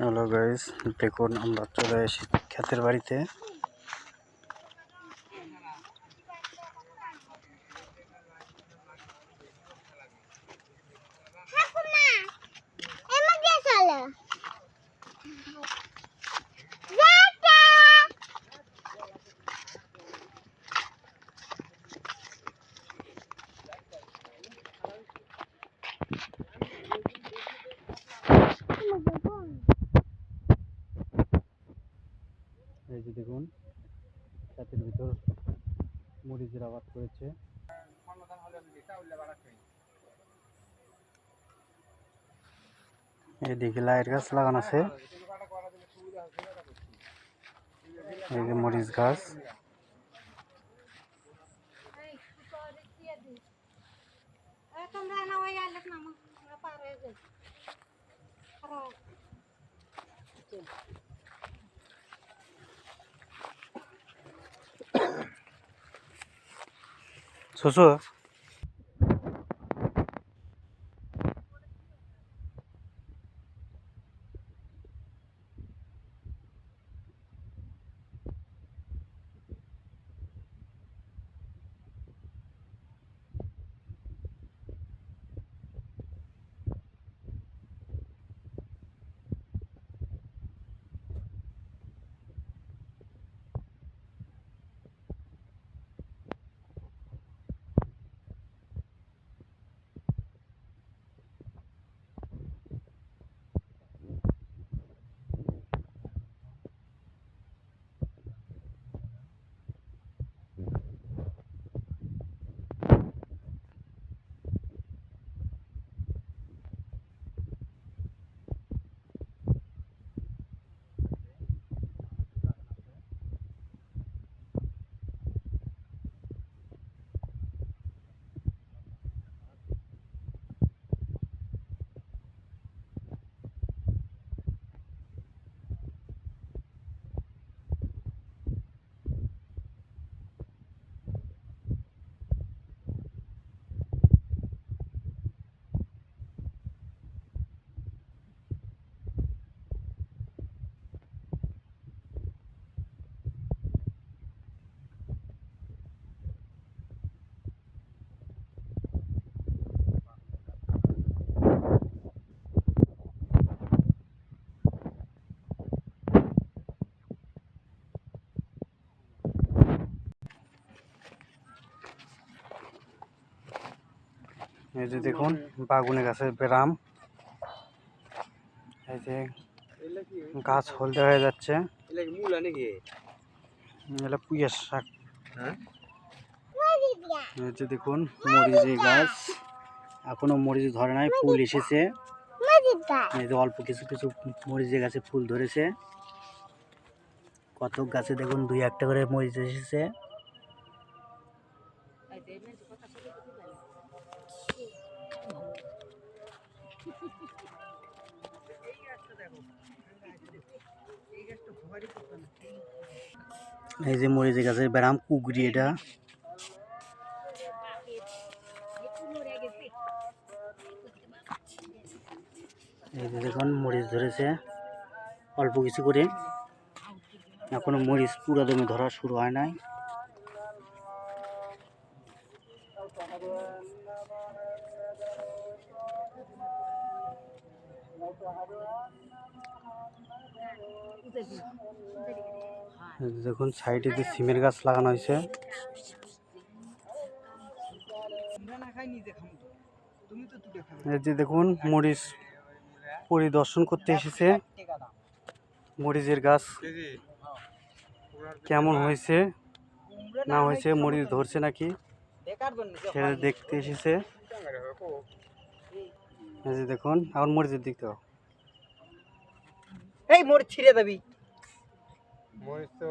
Hello guys, দেখুন আমরা চলে এসেছি ক্ষেতের বাড়িতে। এই যে দেখুন ক্ষেতের ভিতর মরিচের আবাদ করেছে। এদিকে লাইট গাছ লাগানো আছে, এই যে মরিচ গাছ। শশু এই যে দেখুন বাগুনে গাছের বেরাম, এই যে গাছ হলদে হয়ে যাচ্ছে। এটা পুঁইয়ের শাক। এই যে দেখুন মরিচের গাছ, এখনো মরিচ ধরে নাই, ফুল এসেছে। এই যে অল্প কিছু কিছু মরিচের গাছে ফুল ধরেছে। কত গাছে দেখুন দুই একটা করে মরিচ এসেছে। এই যে মরিচের গাছের ব্যারাম কুগরি, এটা এই যে দেখুন মরিচ ধরেছে অল্প কিছু করে, এখনো মরিচ পুরো দমে ধরা শুরু হয় নাই। দেখুন সাইডে যে সিমের গাছ লাগানো হয়েছে। এই যে দেখুন মরিচ পরিদর্শন করতে এসেছে। মরিচের গাছ কেমন হয়েছে না হয়েছে, মরিচ ধরছে নাকি সেটা দেখতে এসেছে। এই যে দেখুন এখন মরিচের দিক তো এই মরিচ ছিঁড়ে যাবি। মরিচ তো